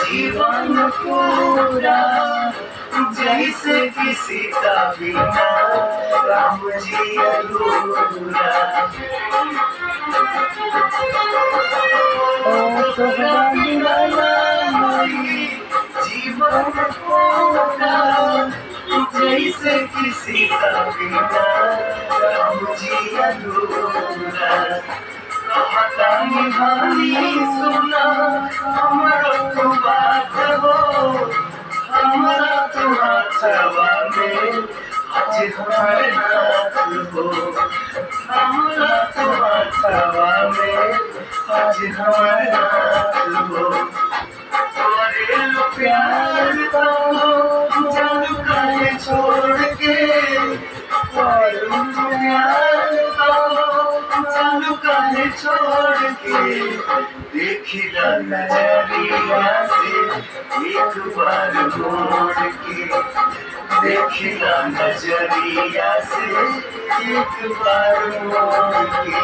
जीवन पूरा जैसे किसी का बिना राम जी अधूरा। तोहरा दीवाना होई जीवन पूरा जैसे किसी का बिना राम जी अधूरा। कहता निभानी सुना हमारा तो बात हो, हमारा तो हाथवा में आज हमारे हाथ हो, हमारा तो हाथवा में आज हमारे हाथ हो। करे लो प्यार तो जान काहे छोड़ के, करे लो प्यार तो जान काहे छोड़ के। देखिला नजरिया से एक बार मोड़ के, देखिला नजरिया से एक बार मोड़ के।